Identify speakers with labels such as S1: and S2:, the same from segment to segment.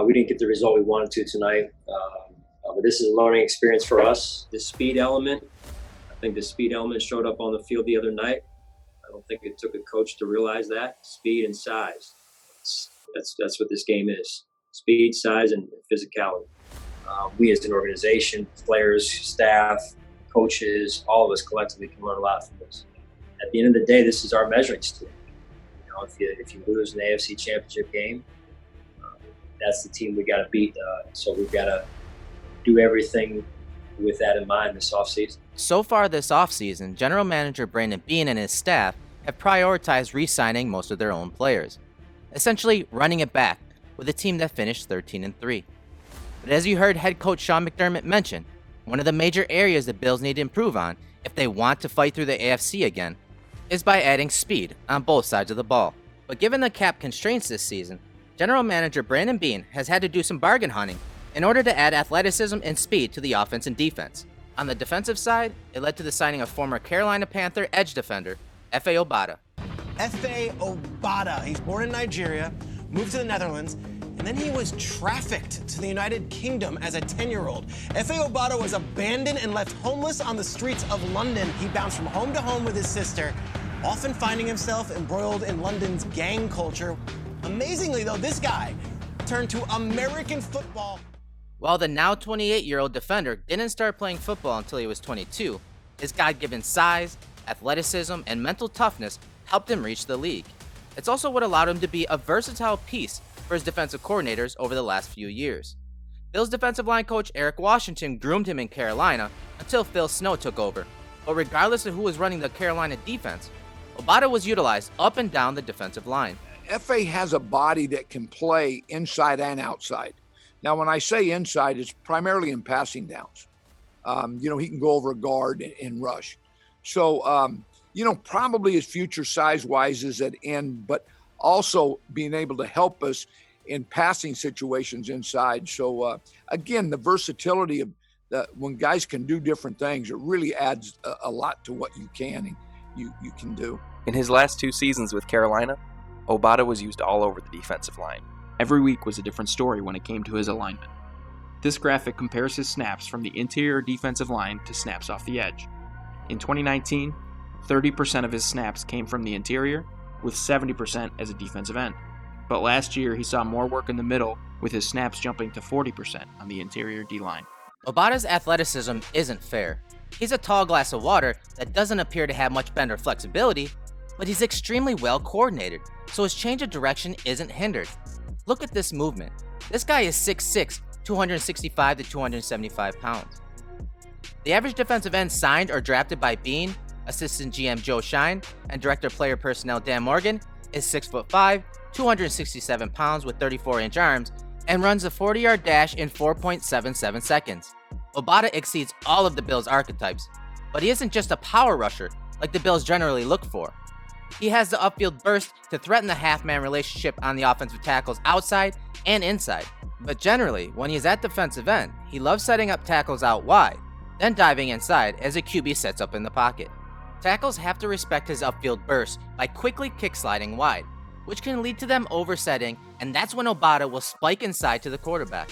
S1: We didn't get the result we wanted to tonight, but this is a learning experience for us. The speed element, I think the speed element showed up on the field the other night. I don't think it took a coach to realize that. Speed and size. That's what this game is. Speed, size, and physicality. We as an organization, players, staff, coaches, all of us collectively can learn a lot from this. At the end of the day, this is our measuring stick. If you lose an AFC Championship game, that's the team we got to beat. So we've got to do everything with that in mind this offseason.
S2: So far this offseason, General Manager Brandon Beane and his staff have prioritized re-signing most of their own players, essentially running it back with a team that finished 13-3. But as you heard head coach Sean McDermott mention, one of the major areas the Bills need to improve on if they want to fight through the AFC again is by adding speed on both sides of the ball. But given the cap constraints this season, General Manager Brandon Beane has had to do some bargain hunting in order to add athleticism and speed to the offense and defense. On the defensive side, it led to the signing of former Carolina Panther edge defender Efe Obada.
S3: Efe Obada, he's born in Nigeria, moved to the Netherlands, and then he was trafficked to the United Kingdom as a 10-year-old. Efe Obada was abandoned and left homeless on the streets of London. He bounced from home to home with his sister, often finding himself embroiled in London's gang culture. Amazingly, though, this guy turned to American football.
S2: While the now 28-year-old defender didn't start playing football until he was 22, his God-given size, athleticism, and mental toughness helped him reach the league. It's also what allowed him to be a versatile piece for his defensive coordinators over the last few years. Bills defensive line coach Eric Washington groomed him in Carolina until Phil Snow took over. But regardless of who was running the Carolina defense, Obada was utilized up and down the defensive line.
S4: Efe has a body that can play inside and outside. Now, when I say inside, it's primarily in passing downs. He can go over a guard and rush. So, probably his future size-wise is at end, but also being able to help us in passing situations inside. So, again, the versatility of when guys can do different things, it really adds a lot to what you can and you can do.
S5: In his last 2 seasons with Carolina, Obada was used all over the defensive line. Every week was a different story when it came to his alignment. This graphic compares his snaps from the interior defensive line to snaps off the edge. In 2019, 30% of his snaps came from the interior, with 70% as a defensive end. But last year, he saw more work in the middle, with his snaps jumping to 40% on the interior D-line.
S2: Obada's athleticism isn't fair. He's a tall glass of water that doesn't appear to have much bend or flexibility, but he's extremely well coordinated, so his change of direction isn't hindered. Look at this movement. This guy is 6'6", 265 to 275 pounds. The average defensive end signed or drafted by Beane, assistant GM Joe Shine, and director of player personnel Dan Morgan is 6'5", 267 pounds with 34-inch arms, and runs a 40-yard dash in 4.77 seconds. Obada exceeds all of the Bills' archetypes, but he isn't just a power rusher like the Bills generally look for. He has the upfield burst to threaten the half-man relationship on the offensive tackles outside and inside. But generally, when he's at defensive end, he loves setting up tackles out wide, then diving inside as a QB sets up in the pocket. Tackles have to respect his upfield burst by quickly kick-sliding wide, which can lead to them oversetting, and that's when Obada will spike inside to the quarterback.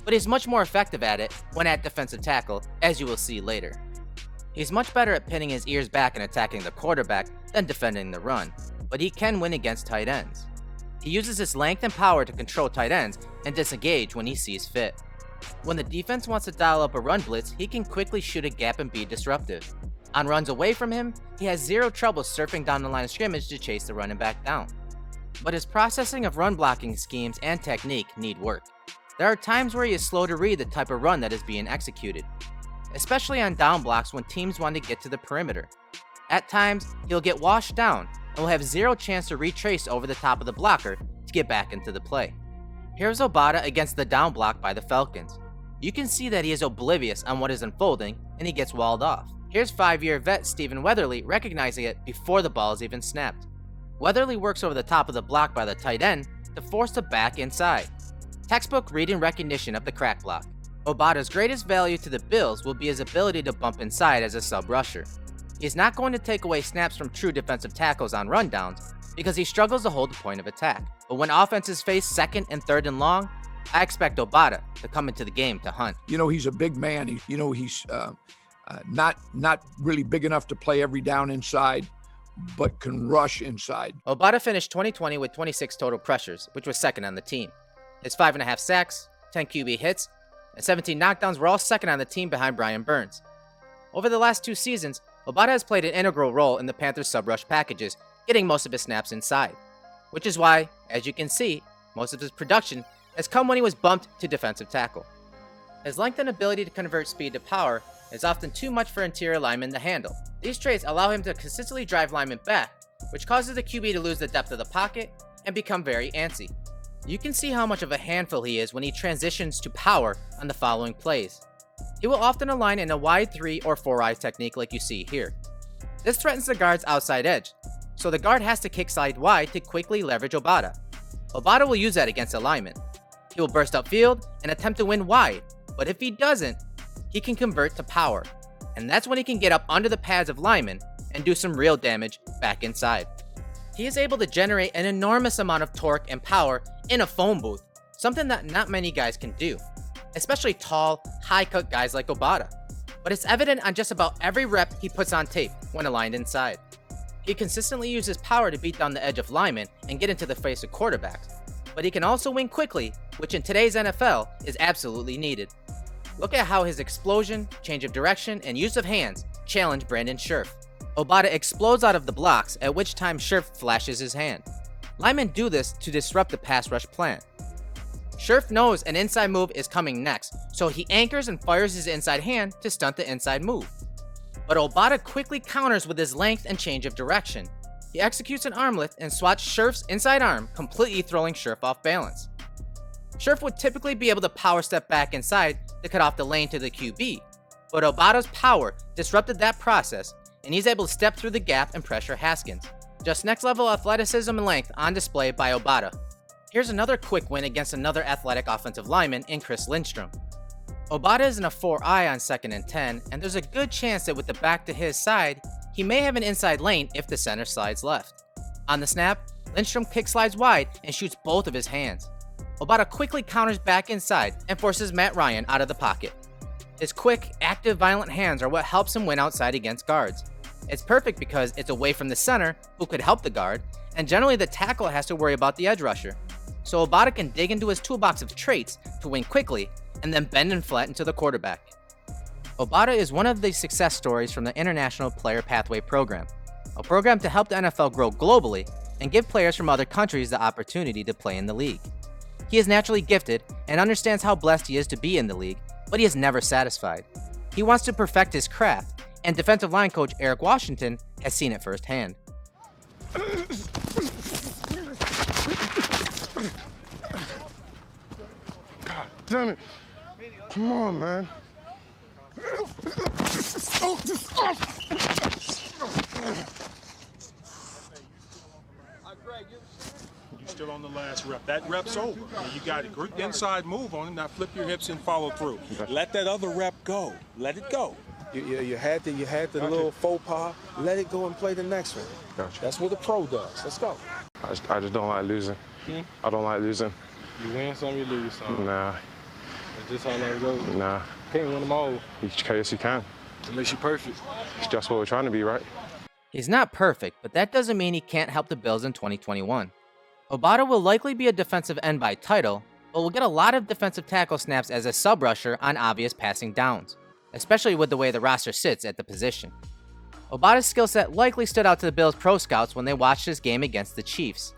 S2: But he's much more effective at it when at defensive tackle, as you will see later. He's much better at pinning his ears back and attacking the quarterback than defending the run, but he can win against tight ends. He uses his length and power to control tight ends and disengage when he sees fit. When the defense wants to dial up a run blitz, he can quickly shoot a gap and be disruptive. On runs away from him, he has zero trouble surfing down the line of scrimmage to chase the running back down. But his processing of run blocking schemes and technique need work. There are times where he is slow to read the type of run that is being executed, especially on down blocks when teams want to get to the perimeter. At times, he'll get washed down and will have zero chance to retrace over the top of the blocker to get back into the play. Here's Obada against the down block by the Falcons. You can see that he is oblivious on what is unfolding and he gets walled off. Here's 5-year vet Stephen Weatherly recognizing it before the ball is even snapped. Weatherly works over the top of the block by the tight end to force the back inside. Textbook reading recognition of the crack block. Obada's greatest value to the Bills will be his ability to bump inside as a sub-rusher. He's not going to take away snaps from true defensive tackles on rundowns because he struggles to hold the point of attack. But when offenses face second and third and long, I expect Obada to come into the game to hunt.
S4: You know, he's a big man. He's not really big enough to play every down inside, but can rush inside.
S2: Obada finished 2020 with 26 total pressures, which was second on the team. His 5.5 sacks, 10 QB hits, and 17 knockdowns were all second on the team behind Brian Burns. Over the last 2 seasons, Obada has played an integral role in the Panthers' sub-rush packages, getting most of his snaps inside. Which is why, as you can see, most of his production has come when he was bumped to defensive tackle. His length and ability to convert speed to power is often too much for interior linemen to handle. These traits allow him to consistently drive linemen back, which causes the QB to lose the depth of the pocket and become very antsy. You can see how much of a handful he is when he transitions to power on the following plays. He will often align in a wide 3 or 4 eye technique like you see here. This threatens the guard's outside edge, so the guard has to kick side wide to quickly leverage Obada. Obada will use that against a lineman. He will burst upfield and attempt to win wide, but if he doesn't, he can convert to power, and that's when he can get up under the pads of linemen and do some real damage back inside. He is able to generate an enormous amount of torque and power in a phone booth, something that not many guys can do, especially tall, high-cut guys like Obada. But it's evident on just about every rep he puts on tape when aligned inside. He consistently uses power to beat down the edge of linemen and get into the face of quarterbacks, but he can also win quickly, which in today's NFL is absolutely needed. Look at how his explosion, change of direction, and use of hands challenge Brandon Scherf. Obada explodes out of the blocks, at which time Scherf flashes his hand. Linemen do this to disrupt the pass rush plan. Scherf knows an inside move is coming next, so he anchors and fires his inside hand to stunt the inside move. But Obada quickly counters with his length and change of direction. He executes an arm lift and swats Scherf's inside arm, completely throwing Scherf off balance. Scherf would typically be able to power step back inside to cut off the lane to the QB, but Obada's power disrupted that process, and he's able to step through the gap and pressure Haskins. Just next level athleticism and length on display by Obada. Here's another quick win against another athletic offensive lineman in Chris Lindstrom. Obada is in a 4-eye on 2nd and 10, and there's a good chance that with the back to his side, he may have an inside lane if the center slides left. On the snap, Lindstrom kick slides wide and shoots both of his hands. Obada quickly counters back inside and forces Matt Ryan out of the pocket. His quick, active, violent hands are what helps him win outside against guards. It's perfect because it's away from the center, who could help the guard, and generally the tackle has to worry about the edge rusher. So Obada can dig into his toolbox of traits to win quickly and then bend and flatten to the quarterback. Obada is one of the success stories from the International Player Pathway Program, a program to help the NFL grow globally and give players from other countries the opportunity to play in the league. He is naturally gifted and understands how blessed he is to be in the league, but he is never satisfied. He wants to perfect his craft, and defensive line coach Eric Washington has seen it firsthand.
S6: God damn it. Come on, man.
S7: You're still on the last rep. That rep's over. You got a great inside move on him. Now flip your hips and follow through. Let that other rep go. Let it go.
S6: You had the little faux pas. Let it go and play the next one.
S7: Gotcha.
S6: That's what a pro does. Let's go.
S8: I just don't like losing. I don't like losing.
S6: You win some, you lose some.
S8: Nah.
S6: That's just how that goes.
S8: Nah.
S6: Can't win them all.
S8: Yes, you can.
S6: It makes you perfect.
S8: It's just what we're trying to be, right?
S2: He's not perfect, but that doesn't mean he can't help the Bills in 2021. Obada will likely be a defensive end by title, but will get a lot of defensive tackle snaps as a sub rusher on obvious passing downs, especially with the way the roster sits at the position. Obada's skill set likely stood out to the Bills pro scouts when they watched his game against the Chiefs,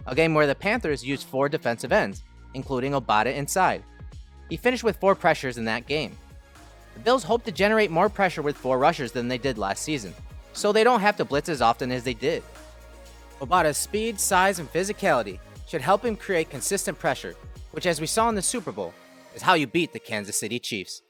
S2: a game where the Panthers used 4 defensive ends, including Obada inside. He finished with 4 pressures in that game. The Bills hope to generate more pressure with 4 rushers than they did last season, so they don't have to blitz as often as they did. Obada's speed, size, and physicality should help him create consistent pressure, which, as we saw in the Super Bowl, is how you beat the Kansas City Chiefs.